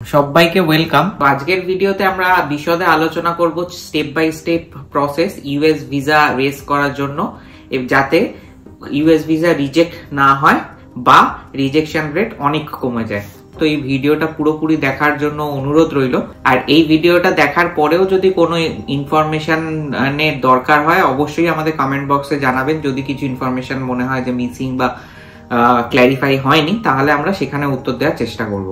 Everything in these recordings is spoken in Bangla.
সবাইকে ওয়েলকাম। আজকের ভিডিওতে আমরা বিশদে আলোচনা করব step by step process US visa রেজ করার জন্য, যাতে ইউএস ভিসা রিজেক্ট না হয় বা রিজেকশন রেট অনেক কমে যায়। তো এই ভিডিওটা পুরোপুরি দেখার জন্য অনুরোধ রইল। আর এই ভিডিওটা দেখার পরেও যদি কোনো ইনফরমেশনের দরকার হয় অবশ্যই আমাদের কমেন্ট বক্সে জানাবেন। যদি কিছু ইনফরমেশন মনে হয় যে মিসিং বা ক্ল্যারিফাই হয়নি, তাহলে আমরা সেখানে উত্তর দেওয়ার চেষ্টা করব।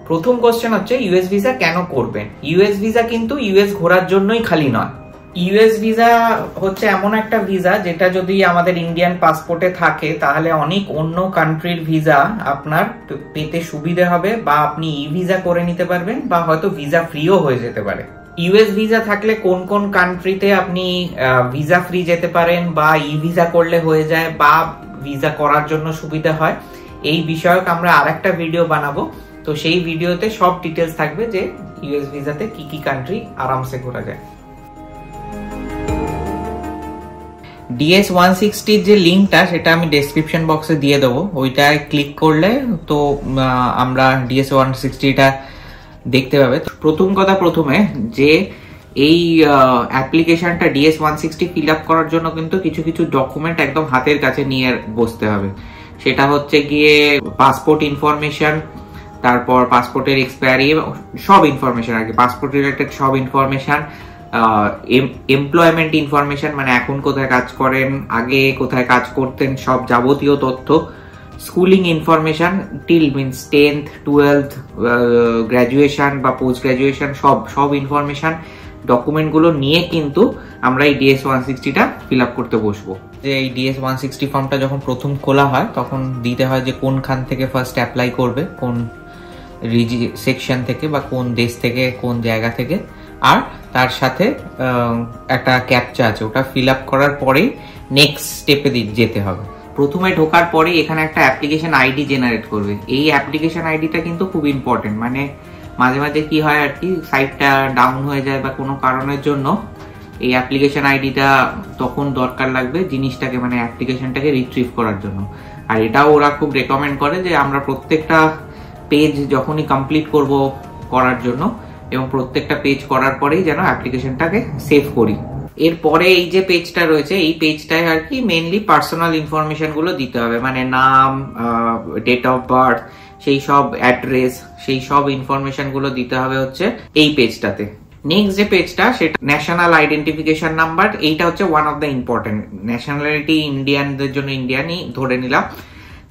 প্রথম কোশ্চেন হচ্ছে ইউএস ভিসা কেন করবেন। ইউএস ভিসা কিন্তু ইউএস ঘোরার জন্যই খালি নয়। ইউএস ভিসা হচ্ছে এমন একটা ভিসা যেটা যদি আমাদের ইন্ডিয়ান পাসপোর্টে থাকে তাহলে অনেক অন্য কান্ট্রির ভিসা আপনার পেতে সুবিধা হবে, বা আপনি ই ভিসা করে নিতে পারবেন, বা হয়তো ভিসা ফ্রিও হয়ে যেতে পারে। ইউএস ভিসা থাকলে কোন কোন কান্ট্রিতে আপনি ভিসা ফ্রি যেতে পারেন, বা ই ভিসা করলে হয়ে যায়, বা ভিসা করার জন্য সুবিধা হয়, এই বিষয়ক আমরা আরেকটা ভিডিও বানাবো। তো সেই ভিডিওতে সব ডিটেলস থাকবে যে ইউএস ভিসাতে কি কি কান্ট্রি আরামসে ঘোরা যায়। ডিএস 160 যে লিঙ্কটা সেটা আমি ডেসক্রিপশন বক্সে দিয়ে দেবো, ওইটায় ক্লিক করলে তো আমরা ডিএস 160টা দেখতে পাবে। প্রথম কথা, প্রথমে যে এই অ্যাপ্লিকেশনটা ডিএস 160 ফিল আপ করার জন্য কিন্তু কিছু কিছু ডকুমেন্ট একদম হাতের কাছে নিয়ে বসতে হবে। সেটা হচ্ছে গিয়ে পাসপোর্ট ইনফরমেশন, তারপর পাসপোর্টের এক্সপায়ারি, সব ইনফরমেশন আর কি, পাসপোর্ট রিলেটেড সব ইনফরমেশন, এমপ্লয়মেন্ট ইনফরমেশন মানে এখন কোথায় কাজ করেন, আগে কোথায় কাজ করতেন, সব যাবতীয় তথ্য, schooling information till means 10th 12th graduation বা পোস্ট গ্রাজুয়েশন, সব ইনফরমেশন ডকুমেন্টগুলো নিয়ে কিন্তু আমরা এই ডিএস 160টা ফিল আপ করতে বসবো। যে এই ডিএস 160 ফর্মটা যখন প্রথম খোলা হয় তখন দিতে হয় যে কোনখান থেকে ফার্স্ট অ্যাপ্লাই করবে, কোন সেকশন থেকে বা কোন দেশ থেকে, কোন জায়গা থেকে, আর তার সাথে একটা ক্যাপচা আছে, ওটা ফিল আপ করার পরেই নেক্সট স্টেপে যেতে হবে। প্রথমে ঢোকার পরে এখানে একটা অ্যাপ্লিকেশন আইডি জেনারেট করবে। এই অ্যাপ্লিকেশন আইডিটা কিন্তু খুব ইম্পর্টেন্ট, মানে মাঝে মাঝে কি হয় আর কি, সাইটটা ডাউন হয়ে যায় বা কোনো কারণের জন্য এই অ্যাপ্লিকেশন আইডিটা তখন দরকার লাগবে জিনিসটাকে, মানে অ্যাপ্লিকেশনটাকে রিট্রিভ করার জন্য। আর এটাও ওরা খুব রেকমেন্ড করে যে আমরা প্রত্যেকটা পেজ যখনই কমপ্লিট করার জন্য এবং প্রত্যেকটা পেজ করার পরেই যেন অ্যাপ্লিকেশনটাকে সেভ করি। এরপরে এই যে পেজটা রয়েছে এই পেজটায় আর কি মেইনলি পার্সোনাল ইনফরমেশন গুলো দিতে হবে, মানে নাম, ডেট অফ বার্থ, সেই সব অ্যাড্রেস, সেই সব ইনফরমেশন গুলো দিতে হবে হচ্ছে এই পেজটাতে। নেক্সট যে পেজটা সেটা ন্যাশনাল আইডেন্টিফিকেশন নাম্বার, এইটা হচ্ছে one of the important. Nationality ইন্ডিয়ানদের জন্য ইন্ডিয়ানই ধরে নিলাম।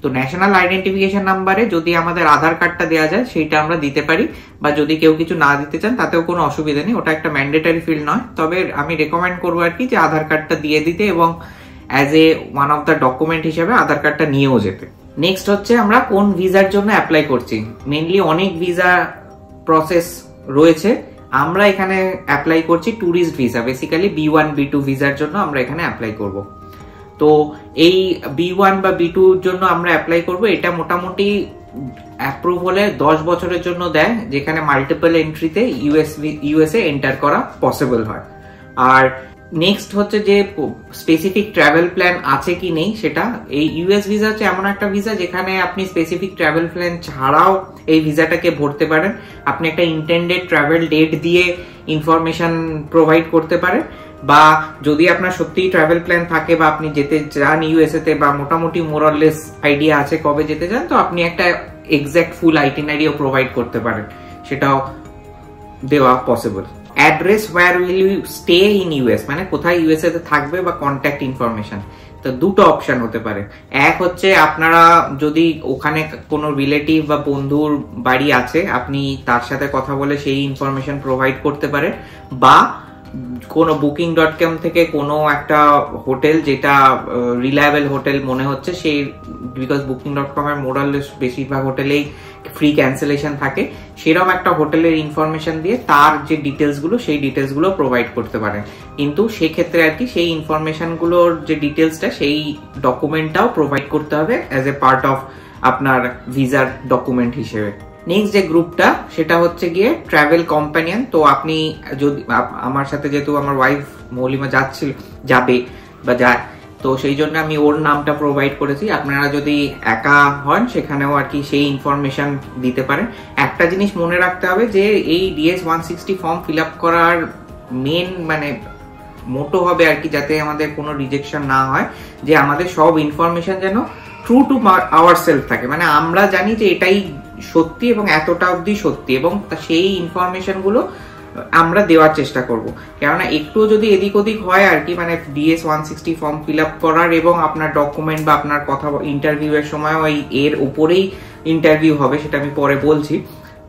তো ন্যাশনাল আইডেন্টিফিকেশন নাম্বারে যদি আমাদের আধার কার্ডটা দেওয়া যায় সেইটা আমরা দিতে পারি, বা যদি কেউ কিছু না দিতে চান তাতেও কোনো অসুবিধা নেই, ওটা একটা ম্যান্ডেটরি ফিল্ড নয়। তবে আমি রেকমেন্ড করবো আর কি যে আধার কার্ডটা দিয়ে দিতে এবং as a one of the document হিসেবে আধার কার্ডটা নিয়েও যেতে। নেক্সট হচ্ছে আমরা কোন ভিসার জন্য অ্যাপ্লাই করছি। মেইনলি অনেক ভিসা প্রসেস রয়েছে, আমরা এখানে অ্যাপ্লাই করছি tourist visa, basically B1 B2 ভিসার জন্য আমরা এখানে অ্যাপ্লাই করব। তো এই B1 বা B2 জন্য আমরা অ্যাপ্লাই করব, এটা মোটামুটি অ্যাপ্রুভ হলে 10 বছরের জন্য দেয়, যেখানে মাল্টিপল এন্ট্রিতে ইউএসএ এন্টার করা পসিবল হয়। আর নেক্সট হচ্ছে যে স্পেসিফিক ট্রাভেল প্ল্যান আছে কি নেই সেটা। এই ইউএস ভিসা হচ্ছে এমন একটা ভিসা যেখানে আপনি স্পেসিফিক ট্রাভেল প্ল্যান ছাড়াও এই ভিসাটাকে ভরতে পারেন। আপনি একটা ইন্টেন্ডেড ট্রাভেল ডেট দিয়ে ইনফরমেশন প্রোভাইড করতে পারেন, বা যদি আপনার সত্যিই ট্রাভেল প্ল্যান থাকে বা আপনি যেতে চান ইউএসএ তে, বা মোটামুটি মোরাললেস আইডিয়া আছে কবে যেতে চান, তো আপনি একটা এক্সাক্ট ফুল আইটিনারিও প্রোভাইড করতে পারেন, সেটাও দেওয়া possible. Address where will you stay in US, মানে কোথায় ইউএসএ তে থাকবে, বা কন্ট্যাক্ট ইনফরমেশন। তো দুটো অপশন হতে পারে, এক হচ্ছে আপনারা যদি ওখানে কোনো রিলেটিভ বা বন্ধুর বাড়ি আছে আপনি তার সাথে কথা বলে সেই ইনফরমেশন প্রোভাইড করতে পারেন, বা কোনো booking.com থেকে কোনো একটা হোটেল যেটা রিলায়েবল হোটেল মনে হচ্ছে সেই, বিকজ booking.com এর মোরাললেস বেশিরভাগ হোটেলেই ফ্রি ক্যান্সেলেশন থাকে, সেরকম একটা হোটেলের ইনফরমেশন দিয়ে তার যে ডিটেলস গুলো সেই ডিটেলস গুলো প্রোভাইড করতে পারেন। কিন্তু সেক্ষেত্রে আর কি সেই ইনফরমেশন গুলোর যে ডিটেলসটা সেই ডকুমেন্টটাও প্রোভাইড করতে হবে অ্যাজ এ পার্ট অফ আপনার ভিসার ডকুমেন্ট হিসেবে। নেক্সট যে গ্রুপটা সেটা হচ্ছে গিয়ে ট্রাভেল কম্প্যানিয়ন। তো আপনি যদি আমার সাথে, যেহেতু আমার ওয়াইফ মৌলিমা যাবে বা যায়, তো সেই জন্য আমি ওর নামটা প্রোভাইড করেছি। আপনারা যদি একা হন সেখানেও আর কি সেই ইনফরমেশন দিতে পারেন। একটা জিনিস মনে রাখতে হবে যে এই DS-160 ফর্ম ফিল আপ করার মেন মানে মোটো হবে আর কি, যাতে আমাদের কোনো রিজেকশন না হয়, যে আমাদের সব ইনফরমেশন যেন ট্রু টু আওয়ার সেলফ থাকে, মানে আমরা জানি যে এটাই সত্যি এবং এতটা অবধি সত্যি, এবং সেই ইনফরমেশন গুলো আমরা দেওয়ার চেষ্টা করব। কেননা একটু যদি এদিক ওদিক হয় আর কি, মানে DS-160 ফর্ম ফিল আপ করার এবং আপনার ডকুমেন্ট বা আপনার কথা ইন্টারভিউ এর সময় ওই এর উপরেই ইন্টারভিউ হবে, সেটা আমি পরে বলছি।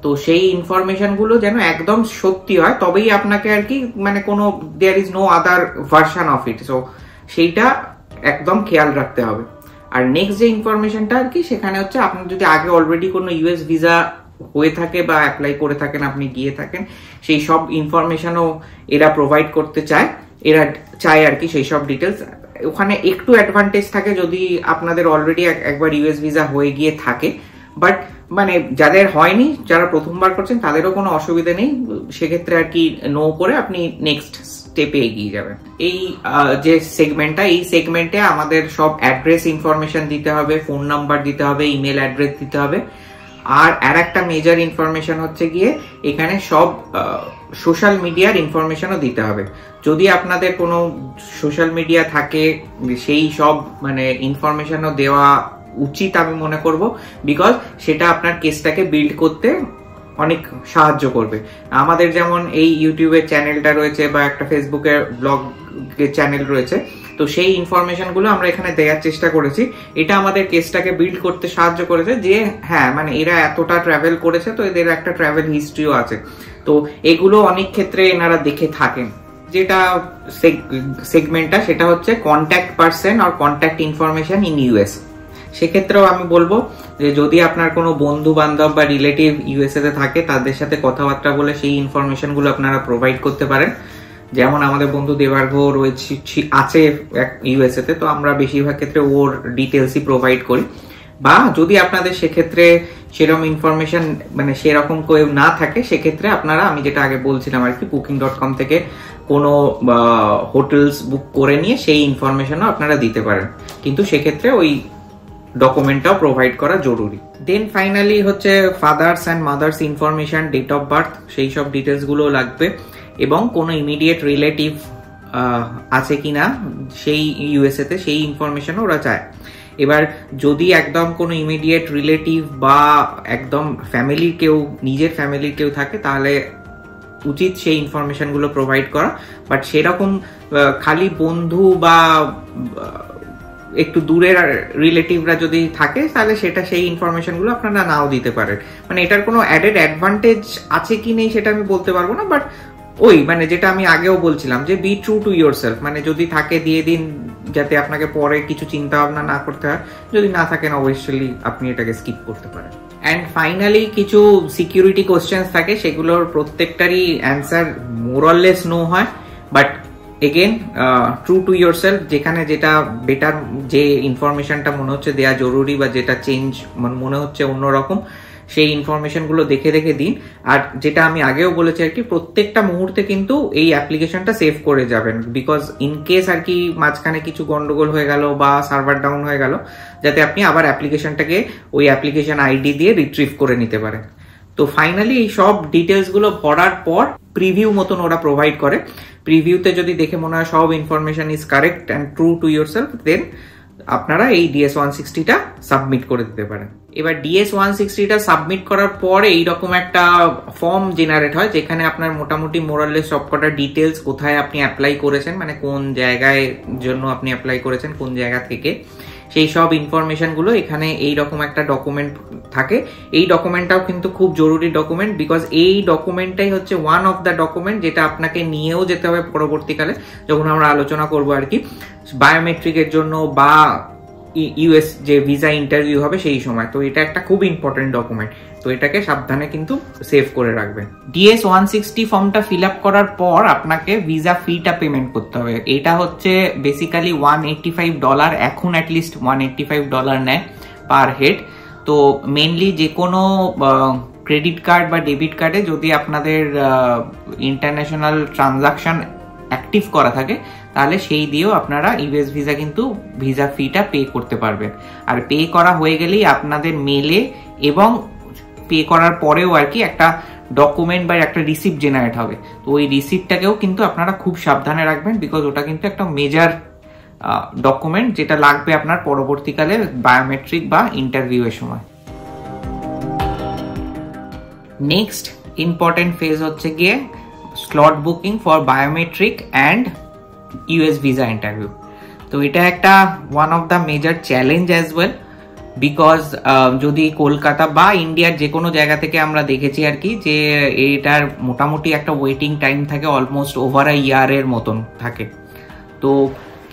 তো সেই ইনফরমেশন গুলো যেন একদম সত্যি হয়, তবেই আপনাকে আর কি মানে কোনো there is no other version of it, so সেইটা একদম খেয়াল রাখতে হবে। আর নেক্সট যে ইনফরমেশনটা আর কি সেখানে হচ্ছে, আপনার যদি আগে অলরেডি কোনো US ভিসা হয়ে থাকে বা অ্যাপ্লাই করে থাকেন, আপনি গিয়ে থাকেন, সেই সব ইনফরমেশনও এরা প্রোভাইড করতে চায়, এরা চায় আর কি সেই সব ডিটেলস। ওখানে একটু অ্যাডভান্টেজ থাকে যদি আপনাদের অলরেডি একবার US ভিসা হয়ে গিয়ে থাকে, বাট মানে যাদের হয়নি, যারা প্রথমবার করছেন তাদেরও কোনো অসুবিধা নেই, সেক্ষেত্রে আর কি নো করে আপনি নেক্সট স্টেপে এগিয়ে যাবেন। এই যে সেগমেন্টটা, এই সেগমেন্টে আমাদের সব অ্যাড্রেস ইনফরমেশন দিতে হবে, ফোন নাম্বার দিতে হবে, ইমেল অ্যাড্রেস দিতে হবে। আর একটা মেজর ইনফরমেশন হচ্ছে গিয়ে এখানে সব সোশ্যাল মিডিয়ার ইনফরমেশনও দিতে হবে। যদি আপনাদের কোনো সোশ্যাল মিডিয়া থাকে সেই সব মানে ইনফরমেশনও দেওয়া উচিত আমি মনে করব, বিকজ সেটা আপনার কেসটাকে বিল্ড করতে অনেক সাহায্য করবে। আমাদের যেমন এই ইউটিউবের চ্যানেলটা রয়েছে বা একটা ফেসবুকের ব্লগের চ্যানেল রয়েছে, তো সেই ইনফরমেশন গুলো আমরা এখানে দেওয়ার চেষ্টা করেছি। এটা আমাদের কেসটাকে বিল্ড করতে সাহায্য করেছে যে হ্যাঁ মানে এরা এতটা ট্রাভেল করেছে, তো এদের একটা ট্রাভেল হিস্ট্রিও আছে, তো এগুলো অনেক ক্ষেত্রে এনারা দেখে থাকেন। যেটা সেগমেন্টটা সেটা হচ্ছে কন্ট্যাক্ট পারসন আর কন্ট্যাক্ট ইনফরমেশন ইন US। সেক্ষেত্রেও আমি বলবো যে যদি আপনার কোনো বন্ধু বান্ধব বা রিলেটিভ USA তে থাকে, তাদের সাথে কথাবার্তা বলে সেই ইনফরমেশন গুলো আপনারা প্রোভাইড করতে পারেন। যেমন আমাদের বন্ধু দেবার্ঘ রয়েছে আছে USA তে, তো আমরা বেশিরভাগ ক্ষেত্রে ওর ডিটেলসই প্রোভাইড করি। বা যদি আপনাদের সেক্ষেত্রে সেরকম ইনফরমেশন মানে সেরকম কেউ না থাকে, সেক্ষেত্রে আপনারা আমি যেটা আগে বলছিলাম আর কি, booking.com থেকে কোনো হোটেলস বুক করে নিয়ে সেই ইনফরমেশনও আপনারা দিতে পারেন, কিন্তু সেক্ষেত্রে ওই ডকুমেন্টটাও প্রোভাইড করা জরুরি। দেন ফাইনালি হচ্ছে father's and mother's information, date of birth, সেই সব ডিটেলস গুলো লাগবে, এবং কোনো ইমিডিয়েট রিলেটিভ আছে কিনা সেই USA তে সেই ইনফরমেশন ওরা চায়। এবার যদি একদম কোনো ইমিডিয়েট রিলেটিভ বা একদম ফ্যামিলির কেউ, নিজের ফ্যামিলির কেউ থাকে, তাহলে উচিত সেই ইনফরমেশন গুলো প্রোভাইড করা। বাট সেরকম খালি বন্ধু বা একটু দূরের রিলেটিভরা যদি থাকে, তাহলে সেটা সেই ইনফরমেশন গুলো আপনারা নাও দিতে পারেন। মানে এটার কোনো অ্যাডেড অ্যাডভান্টেজ আছে কি নেই সেটা আমি বলতে পারবো না, বাট ওই মানে যেটা আমি আগেও বলছিলাম যে be true to your self, মানে যদি থাকে দিয়ে দিন, যাতে আপনাকে পরে কিছু চিন্তা ভাবনা না করতে হয়। যদি না থাকেন অবশ্যই আপনি এটাকে স্কিপ করতে পারেন। অ্যান্ড ফাইনালি কিছু সিকিউরিটি কোশ্চেন্স থাকে, সেগুলোর প্রত্যেকটারই অ্যান্সার মোরলেস নো হয়, but again true to your self, যেখানে যেটা বেটার, যে ইনফরমেশনটা মনে হচ্ছে দেওয়া জরুরি বা যেটা চেঞ্জ মনে হচ্ছে অন্যরকম, সেই ইনফরমেশন গুলো দেখে দেখে দিন। আর যেটা আমি আগেও বলেছি আর কি, প্রত্যেকটা মুহূর্তে কিন্তু এই অ্যাপ্লিকেশনটা সেভ করে যাবেন, বিকজ ইন কেস আর কি মাঝখানে কিছু গন্ডগোল হয়ে গেল বা সার্ভার ডাউন হয়ে গেল, যাতে আপনি আবার অ্যাপ্লিকেশনটাকে ওই অ্যাপ্লিকেশন আইডি দিয়ে রিট্রিভ করে নিতে পারেন। তো ফাইনালি এই সব ডিটেলস গুলো ভরার পর প্রিভিউ মতন ওরা প্রোভাইড করে। প্রিভিউতে যদি দেখে মনে হয় সব information is correct and true to yourself, then আপনারা এই DS-160টা সাবমিট করে দিতে পারেন। এবার DS-160টা সাবমিট করার পরে এইরকম একটা ফর্ম জেনারেট হয়, যেখানে আপনার মোটামুটি মোরাললেস সবকটা ডিটেলস, কোথায় আপনি অ্যাপ্লাই করেছেন, মানে কোন জায়গায় জন্য আপনি অ্যাপ্লাই করেছেন, কোন জায়গা থেকে, সেই সব ইনফরমেশন গুলো এখানে এইরকম একটা ডকুমেন্ট থাকে। এই ডকুমেন্টটাও কিন্তু খুব জরুরি ডকুমেন্ট, বিকজ এই ডকুমেন্টটাই হচ্ছে ওয়ান অফ দ্য ডকুমেন্ট যেটা আপনাকে নিয়েও যেতে হবে পরবর্তীকালে, যখন আমরা আলোচনা করবো আর কি বায়োমেট্রিকের জন্য বা US যে ভিসা ইন্টারভিউ হবে সেই সময়। তো এটা একটা খুব ইম্পর্টেন্ট ডকুমেন্ট, তো এটাকে সাবধানে কিন্তু সেভ করে রাখবেন। DS-160 ফর্মটা ফিল আপ করার পর আপনাকে ভিসা ফিটা পেমেন্ট করতে হবে। এটা হচ্ছে বেসিক্যালি $185, এখন অ্যাটলিস্ট $185 নেয় পার হেড। তো মেনলি যে কোনো ক্রেডিট কার্ড বা ডেবিট কার্ডে যদি আপনাদের ইন্টারন্যাশনাল ট্রানজাকশন অ্যাক্টিভ করা থাকে, তাহলে সেই দিয়েও আপনারা ইউএস ভিসা কিন্তু ভিসা ফিটা পে করতে পারবেন। আর পে করা হয়ে গেলেই আপনাদের মেলে এবং পে করার পরেও আর কি একটা ডকুমেন্ট বা একটা রিসিপ্ট জেনারেট হবে। তো ওই রিসিপ্টটাকেও কিন্তু আপনারা খুব সাবধানে রাখবেন, বিকজ ওটা কিন্তু একটা মেজর ডকুমেন্ট যেটা লাগবে আপনার পরবর্তীকালে বায়োমেট্রিক বা ইন্টারভিউ এর সময়। নেক্সট ইম্পর্টেন্ট ফেজ হচ্ছে গিয়ে slot booking for biometric and US visa interview. তো এটা একটা one of the major challenge as well, because যদি কলকাতা বা ইন্ডিয়ার যে কোনো জায়গা থেকে আমরা দেখেছি আর কি যে এটার মোটামুটি একটা ওয়েটিং টাইম থাকে অলমোস্ট ওভার আ ইয়ারের মতন থাকে। তো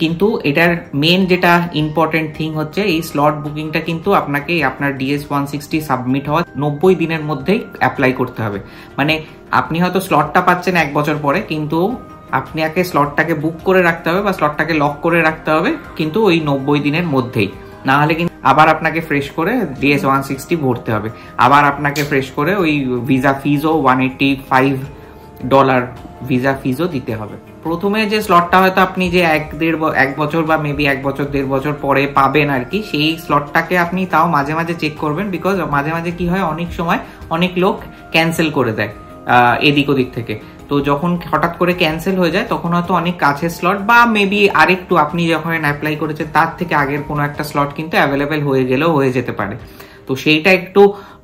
কিন্তু এটার মেন যেটা ইম্পর্টেন্ট থিং হচ্ছে এই স্লট বুকিংটা কিন্তু আপনাকে আপনার DS-160 সাবমিট হওয়া 90 দিনের মধ্যেই অ্যাপ্লাই করতে হবে। মানে আপনি হয়তো স্লটটা পাচ্ছেন 1 বছর পরে, কিন্তু আপনি আগে স্লটটাকে বুক করে রাখতে হবে বা স্লটটাকে লক করে রাখতে হবে কিন্তু ওই 90 দিনের মধ্যেই, না হলে কিন্তু আবার আপনাকে ফ্রেশ করে DS-160 ভরতে হবে, আবার আপনাকে ফ্রেশ করে ওই ভিসা ফিজও $185 ভিসা ফিজও দিতে হবে। প্রথমে যে স্লটটা হয়তো আপনি যে 1 বছর বা মেবি 1 বছর 1.5 বছর পরে পাবেন আর কি, সেই স্লটটাকে আপনি তাও মাঝে মাঝে চেক করবেন, বিকজ মাঝে মাঝে কি হয় অনেক সময় অনেক লোক ক্যান্সেল করে দেয় এদিক ওদিক থেকে। তো যখন হঠাৎ করে ক্যান্সেল হয়ে যায় তখন হয়তো অনেক কাছের স্লট বা মেবি আরেকটু আপনি যখন অ্যাপ্লাই করেছেন তার থেকে আগের কোনো একটা স্লট কিন্তু অ্যাভেলেবেল হয়ে গেলেও হয়ে যেতে পারে। তো সেইটা একটু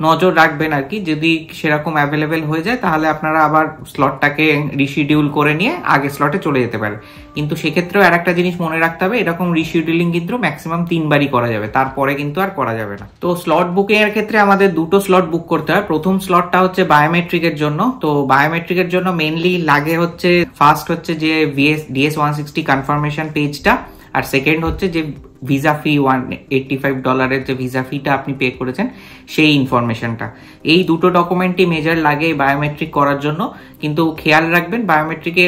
নজর রাখবেন আর কি, যদি সেরকম অ্যাভেলেবেল হয়ে যায় তাহলে আপনারা আবার স্লটটাকে রিশিডিউল করে নিয়ে আগের স্লটে চলে যেতে পারেন। কিন্তু সেক্ষেত্রেও আর একটা জিনিস মনে রাখতে হবে, এরকম রিশিডিউলিং কিন্তু ম্যাক্সিমাম 3 বারই করা যাবে, তারপরে কিন্তু আর করা যাবে না। তো স্লট বুকিং এর ক্ষেত্রে আমাদের 2টো স্লট বুক করতে হয়। প্রথম স্লটটা হচ্ছে বায়োমেট্রিকের জন্য। তো বায়োমেট্রিকের জন্য মেইনলি লাগে হচ্ছে ফার্স্ট হচ্ছে যে DS-160 কনফার্মেশন পেজটা, আর সেকেন্ড হচ্ছে যে ভিসা ফি $185 যে ভিসা ফিটা আপনি পে করেছেন সেই ইনফরমেশনটা। এই দুটো ডকুমেন্টই মেজর লাগে বায়োমেট্রিক করার জন্য। কিন্তু খেয়াল রাখবেন বায়োমেট্রিকে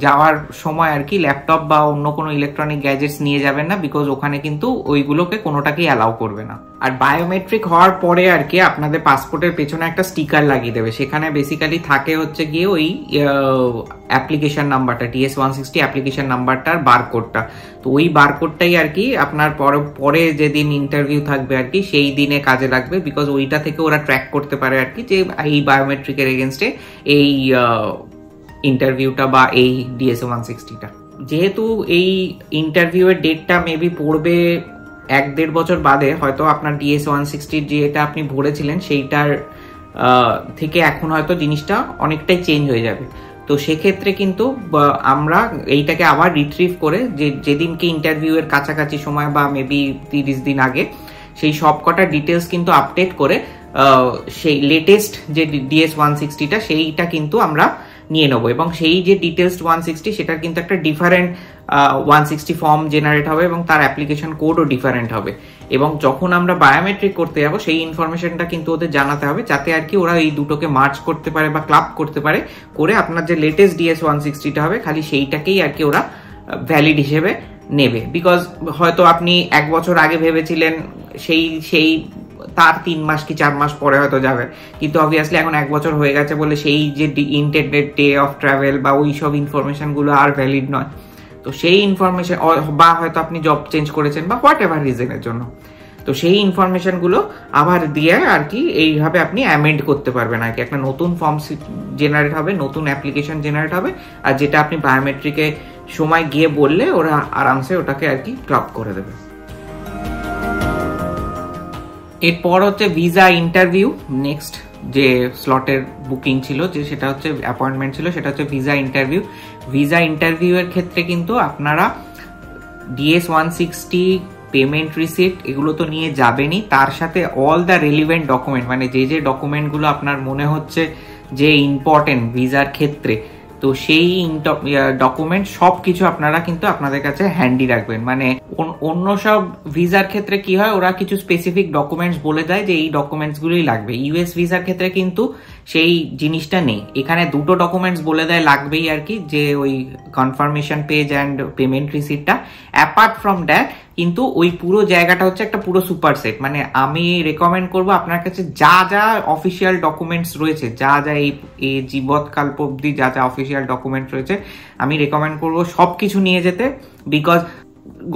যাওয়ার সময় আর কি ল্যাপটপ বা অন্য কোনো ইলেকট্রনিক গ্যাজেটস নিয়ে যাবেন না, বিকজ ওখানে কিন্তু ওইগুলোকে কোনোটাকেই অ্যালাউ করবে না। আর বায়োমেট্রিক হওয়ার পরে আর কি আপনাদের পাসপোর্টের পেছনে একটা স্টিকার লাগিয়ে দেবে, সেখানে বেসিক্যালি থাকে হচ্ছে গিয়ে ওই অ্যাপ্লিকেশন নাম্বারটা, DS-160 অ্যাপ্লিকেশন নাম্বারটার বারকোডটা। তো ওই বারকোডটাই আর কি আপনার পরে যেদিন ইন্টারভিউ থাকবে আর কি সেই দিনে কাজে লাগবে, বিকজ ওইটা থেকে ওরা ট্র্যাক করতে পারে আর কি যে এই বায়োমেট্রিকের এগেনস্টে এই ইন্টারভিউটা বা এই DS-160টা। যেহেতু এই ইন্টারভিউয়ের ডেটটা মেবি পড়বে 1-1.5 বছর বাদে, হয়তো আপনার DS-160 যেটা আপনি ভরেছিলেন সেইটার থেকে এখন হয়তো জিনিসটা অনেকটাই চেঞ্জ হয়ে যাবে। তো সেক্ষেত্রে কিন্তু আমরা এইটাকে আবার রিট্রিভ করে যেদিনকে ইন্টারভিউ এর কাছাকাছি সময় বা মেবি 30 দিন আগে সেই সবকটা ডিটেলস কিন্তু আপডেট করে সেই লেটেস্ট যে DS-160টা সেইটা কিন্তু আমরা নিয়ে নেবো, এবং সেই যে ডিটেলস 160 সেটার কিন্তু একটা ডিফারেন্ট 160 ফর্ম জেনারেট হবে এবং তার অ্যাপ্লিকেশন কোডও ডিফারেন্ট হবে। এবং যখন আমরা বায়োমেট্রিক করতে যাবো সেই ইনফরমেশনটা কিন্তু ওদের জানাতে হবে, যাতে আর কি ওরা এই দুটোকে মার্জ করতে পারে বা ক্লাব করতে পারে, করে আপনার যে লেটেস্ট DS-160টা হবে খালি সেইটাকেই আর কি ওরা ভ্যালিড হিসেবে নেবে। বিকজ হয়তো আপনি 1 বছর আগে ভেবেছিলেন সেই তার 3 মাস কি 4 মাস পরে হয়তো যাবে, কিন্তু অবভিয়াসলি এখন 1 বছর হয়ে গেছে বলে সেই যে ইন্টেন্ডেড ডে অফ ট্রাভেল বা ওই সব ইনফরমেশন গুলো আর ভ্যালিড নয়। তো সেই ইনফরমেশন বা হয়তো আপনি জব চেঞ্জ করেছেন বা হোয়াট এভার রিজনের জন্য, তো সেই ইনফরমেশন গুলো আবার দিয়ে আর কি এইভাবে আপনি অ্যামেন্ড করতে পারবেন আর কি। একটা নতুন ফর্ম জেনারেট হবে, নতুন অ্যাপ্লিকেশন জেনারেট হবে, আর যেটা আপনি বায়োমেট্রিকে সময় গিয়ে বললে ওরা আরামসে ওটাকে আর কি ক্লাব করে দেবে। এরপর হচ্ছে ভিসা ইন্টারভিউ। নেক্সট যে স্লটের বুকিং ছিল, যে সেটা হচ্ছে অ্যাপয়েন্টমেন্ট ছিল, সেটা হচ্ছে ভিসা ইন্টারভিউ। ভিসা ইন্টারভিউ এর ক্ষেত্রে কিন্তু আপনারা DS-160 পেমেন্ট রিসিপ্ট এগুলো তো নিয়ে যাবেনই, তার সাথে অল দ্য রেলিভেন্ট ডকুমেন্ট, মানে যে ডকুমেন্টগুলো আপনার মনে হচ্ছে যে ইম্পর্টেন্ট ভিসার ক্ষেত্রে, তো সেই ডকুমেন্ট সব কিছু আপনারা কিন্তু আপনাদের কাছে হ্যান্ডি রাখবেন। মানে অন্য সব ভিসার ক্ষেত্রে কি হয়, ওরা কিছু স্পেসিফিক ডকুমেন্টস বলে দেয় যে এই ডকুমেন্টস গুলোই লাগবে। ইউএস ভিসার ক্ষেত্রে কিন্তু সেই জিনিসটা নেই। এখানে দুটো ডকুমেন্টস বলে দেয় লাগবেই আর কি, যে ওই কনফার্মেশন পেজ অ্যান্ড পেমেন্ট রিসিপ্টটা। অ্যাপার্ট ফ্রম দ্যাট কিন্তু ওই পুরো জায়গাটা হচ্ছে একটা পুরো সুপার সেট। মানে আমি রেকমেন্ড করবো আপনার কাছে যা যা অফিসিয়াল ডকুমেন্টস রয়েছে, যা যা এই জীবৎকাল্প অব্দি যা যা অফিসিয়াল ডকুমেন্টস রয়েছে, আমি রেকমেন্ড করবো সবকিছু নিয়ে যেতে। বিকজ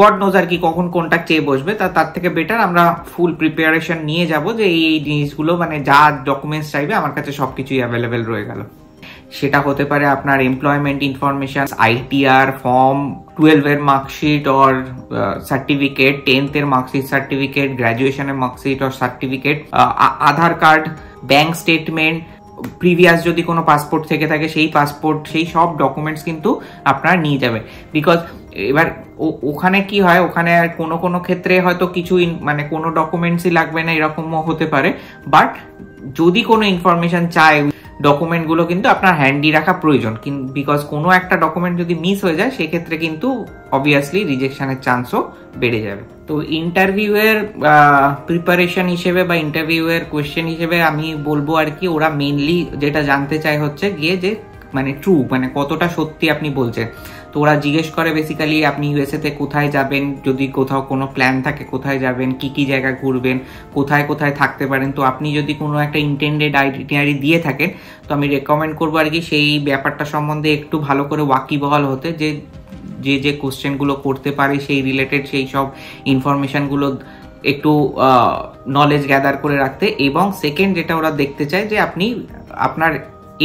গড নোজ আর কি কখন কোনটা চেয়ে বসবে, তার থেকে বেটার আমরা ফুল প্রিপারেশন নিয়ে যাব যে এই জিনিসগুলো মানে যা ডকুমেন্টস চাইবে আমার কাছে সবকিছুই অ্যাভেলেবেল রয়ে গেল। সেটা হতে পারে আপনার এমপ্লয়মেন্ট ইনফরমেশন, আইটিআর ফর্ম, 12 এর মার্কশিট অর সার্টিফিকেট, 10th এর মার্কশিট সার্টিফিকেট, গ্রাজুয়েশনের marksheet or certificate, Aadhaar card, bank statement, previous যদি কোনো পাসপোর্ট থেকে থাকে সেই পাসপোর্ট, সেই সব ডকুমেন্টস কিন্তু আপনারা নিয়ে যাবেন। বিকজ এবার ওখানে কি হয়, ওখানে কোনো ক্ষেত্রে হয়তো কিছু মানে কোনো ডকুমেন্টসই লাগবে না এরকমও হতে পারে, বাট যদি কোনো ইনফরমেশন চায় ডকুমেন্টগুলো কিন্তু আপনার হ্যান্ডি রাখা প্রয়োজন। বিকজ কোনো একটা ডকুমেন্ট যদি মিস হয়ে যায় সেক্ষেত্রে কিন্তু অবভিয়াসলি রিজেকশনের চান্সও বেড়ে যাবে। তো ইন্টারভিউ এর প্রিপারেশন হিসেবে বা ইন্টারভিউ এর কোয়েশ্চেন হিসেবে আমি বলবো আর কি, ওরা মেইনলি যেটা জানতে চায় হচ্ছে গিয়ে যে মানে ট্রু, মানে কতটা সত্যি আপনি বলছেন। তো ওরা জিজ্ঞেস করে বেসিক্যালি আপনি ইউএসএ তে কোথায় যাবেন, যদি কোথাও কোনো প্ল্যান থাকে কোথায় যাবেন, কি কি জায়গা ঘুরবেন, কোথায় কোথায় থাকতে পারেন। তো আপনি যদি কোনো একটা ইন্টেন্ডেড আইটিনারি দিয়ে থাকেন তো আমি রেকমেন্ড করবো আর কি সেই ব্যাপারটা সম্বন্ধে একটু ভালো করে ওয়াকিবহাল হতে, যে যে যে কোশ্চেনগুলো করতে পারে সেই রিলেটেড সেই সব ইনফরমেশনগুলো একটু নলেজ গ্যাদার করে রাখতে। এবং সেকেন্ড যেটা ওরা দেখতে চায় যে আপনি আপনার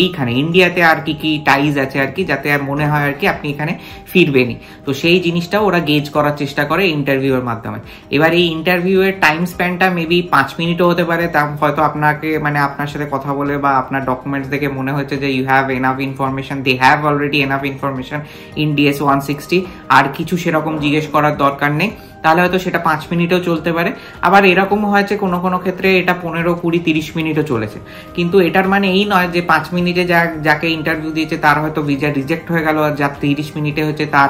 এইখানে ইন্ডিয়াতে আর কি কি টাইজ আছে আর কি, যাতে আর মনে হয় আর কি আপনি এখানে ফিরবেনই। তো সেই জিনিসটা ওরা গেজ করার চেষ্টা করে ইন্টারভিউর মাধ্যমে। এবার এই ইন্টারভিউয়ের টাইম স্প্যানটা মেবি 5 মিনিটও হতে পারে। তা হয়তো আপনাকে মানে আপনার সাথে কথা বলে বা আপনার ডকুমেন্টস দেখে মনে হচ্ছে যে you have enough information, they have already enough information in DS 160, আর কিছু সেরকম জিজ্ঞেস করার দরকার নেই, তাহলে হয়তো সেটা 5 মিনিটও চলতে পারে। আবার এরকমও হয়েছে কোনো কোনো ক্ষেত্রে এটা 15, 20, 30 মিনিটও চলেছে। কিন্তু এটার মানে এই নয় যে 5 মিনিটে যাকে ইন্টারভিউ দিয়েছে তার হয়তো ভিসা রিজেক্ট হয়ে গেল, আর যার 30 মিনিটে হচ্ছে তার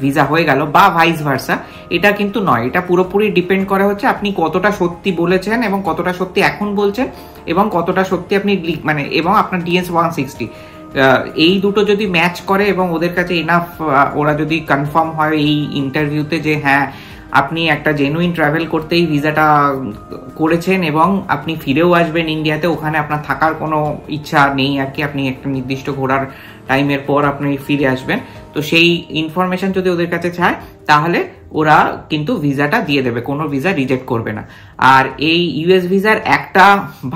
ভিসা হয়ে গেল, বা ভাইস ভার্সা। এটা কিন্তু নয়, এটা পুরোপুরি ডিপেন্ড করে হচ্ছে আপনি কতটা সত্যি বলেছেন এবং কতটা সত্যি এখন বলছেন এবং কতটা সত্যি আপনি মানে এবং আপনার DS 160 এই দুটো যদি ম্যাচ করে এবং ওদের কাছে এনাফ ওরা যদি কনফার্ম হয় এই ইন্টারভিউতে যে হ্যাঁ আপনি একটা জেনুইন ট্রাভেল করতেই ভিসাটা করেছেন এবং আপনি ফিরেও আসবেন ইন্ডিয়াতে, ওখানে আপনার থাকার কোনো ইচ্ছা নেই আর কি, আপনি একটা নির্দিষ্ট ঘোরার টাইমের পর আপনি ফিরে আসবেন, তো সেই ইনফরমেশন যদি ওদের কাছে চায় তাহলে ওরা কিন্তু ভিসাটা দিয়ে দেবে, কোনো ভিসা রিজেক্ট করবে না। আর এই ইউএস ভিসার একটা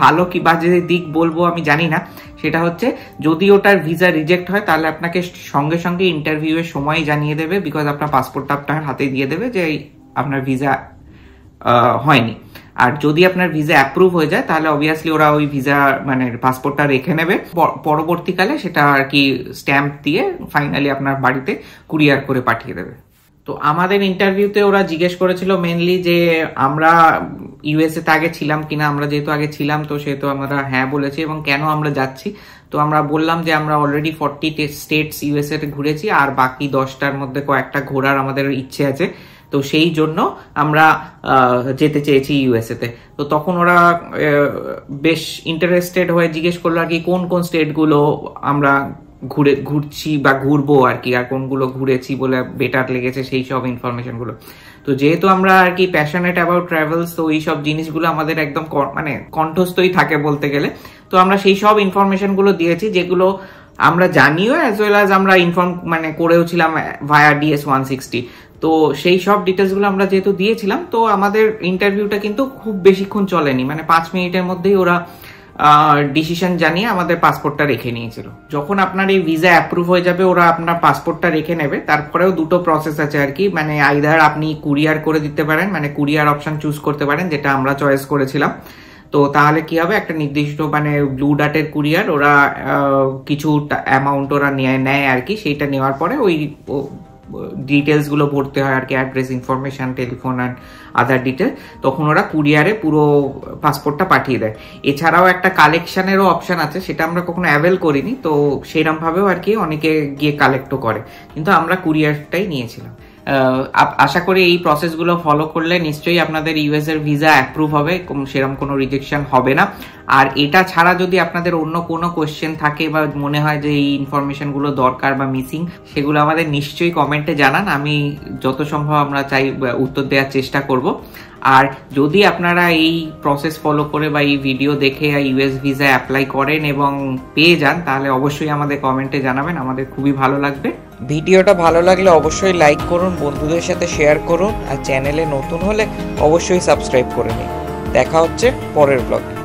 ভালো কি বাজে দিক বলবো আমি জানি না, সেটা হচ্ছে যদি ওটার ভিসা রিজেক্ট হয় তাহলে আপনাকে সঙ্গে সঙ্গে ইন্টারভিউয়ের সময় জানিয়ে দেবে, বিকজ আপনার পাসপোর্টটা আপনার হাতে দিয়ে দেবে যে আপনার ভিসা হয়নি। আর যদি আপনার ভিসা অ্যাপ্রুভ হয়ে যায় তাহলে অবভিয়াসলি ওরা ওই ভিসা মানে পাসপোর্টটা রেখে নেবে, পরবর্তীকালে সেটা আর কি স্ট্যাম্প দিয়ে ফাইনালি আপনার বাড়িতে কুরিয়ার করে পাঠিয়ে দেবে। তো আমাদের ইন্টারভিউতে ওরা জিজ্ঞেস করেছিল মেনলি যে আমরা ইউএসএ তে আগে ছিলাম কিনা, আমরা যেহেতু আগে ছিলাম তো সেহেতু আমরা হ্যাঁ বলেছি, এবং কেন আমরা যাচ্ছি। তো আমরা বললাম যে আমরা অলরেডি 40 স্টেটস ইউএসএ তে ঘুরেছি আর বাকি 10টার মধ্যে কয়েকটা ঘোরার আমাদের ইচ্ছে আছে, তো সেই জন্য আমরা যেতে চেয়েছি ইউএসএ তে। তো তখন ওরা বেশ ইন্টারেস্টেড হয়ে জিজ্ঞেস করলো আর কি কোন কোন স্টেটগুলো আমরা ঘুরছি বা ঘুরবো আর কি, আর কোনগুলো ঘুরেছি বলে বেটার লেগেছে সেই সব ইনফরমেশন গুলো। তো যেহেতু আমরা আর কি প্যাশনেট অ্যাবাউট ট্রাভেলস, তো এই সব জিনিসগুলো আমাদের একদম মানে কণ্ঠস্থই থাকে বলতে গেলে। তো আমরা সেই সব ইনফরমেশন গুলো দিয়েছি যেগুলো আমরা জানিও, অ্যাজ ওয়েল অ্যাজ আমরা ইনফর্ম মানে করেও ছিলাম ভায়া DS 160। তো সেই সব ডিটেলস গুলো আমরা যেহেতু দিয়েছিলাম, তো আমাদের ইন্টারভিউটা কিন্তু খুব বেশিক্ষণ চলেনি, মানে 5 মিনিটের মধ্যেই ওরা ডিসিশন জানিয়ে আমাদের পাসপোর্টটা রেখে নিয়েছিল। যখন আপনার এই ভিসা অ্যাপ্রুভ হয়ে যাবে ওরা আপনার পাসপোর্টটা রেখে নেবে, তারপরেও দুটো প্রসেস আছে আর কি, মানে আইদার আপনি কুরিয়ার করে দিতে পারেন, মানে কুরিয়ার অপশন চুজ করতে পারেন, যেটা আমরা চয়েস করেছিলাম। তো তাহলে কি হবে, একটা নির্দিষ্ট মানে ব্লু ডার্টের কুরিয়ার ওরা কিছু অ্যামাউন্ট ওরা নেয় আর কি, সেইটা নেওয়ার পরে ওই ডিটেলস গুলো ভরতে হয় আর কি, address information, telephone and other detail, তখন ওরা কুরিয়ারে পুরো পাসপোর্টটা পাঠিয়ে দেয়। এছাড়াও একটা কালেকশনেরও অপশন আছে, সেটা আমরা কখনো অ্যাভেল করিনি, তো সেরকম ভাবেও আর কি অনেকে গিয়ে কালেক্টও করে, কিন্তু আমরা কুরিয়ারটাই নিয়েছিলাম। আশা করি এই প্রসেসগুলো ফলো করলে নিশ্চয়ই আপনাদের ইউএস এর ভিসা অ্যাপ্রুভ হবে, সেরকম কোনো রিজেকশন হবে না। আর এটা ছাড়া যদি আপনাদের অন্য কোনো কোয়েশ্চেন থাকে বা মনে হয় যে এই ইনফরমেশনগুলো দরকার বা মিসিং, সেগুলো আমাদের নিশ্চয়ই কমেন্টে জানান, আমি যত সম্ভব আমরা চাই উত্তর দেওয়ার চেষ্টা করব। আর যদি আপনারা এই প্রসেস ফলো করে বা এই ভিডিও দেখে ইউএস ভিসা অ্যাপ্লাই করেন এবং পেয়ে যান, তাহলে অবশ্যই আমাদের কমেন্টে জানাবেন, আমাদের খুবই ভালো লাগবে। ভিডিওটা ভালো লাগলে অবশ্যই লাইক করুন, বন্ধুদের সাথে শেয়ার করুন, আর চ্যানেলে নতুন হলে অবশ্যই সাবস্ক্রাইব করে নিন। দেখা হচ্ছে পরের ব্লগে।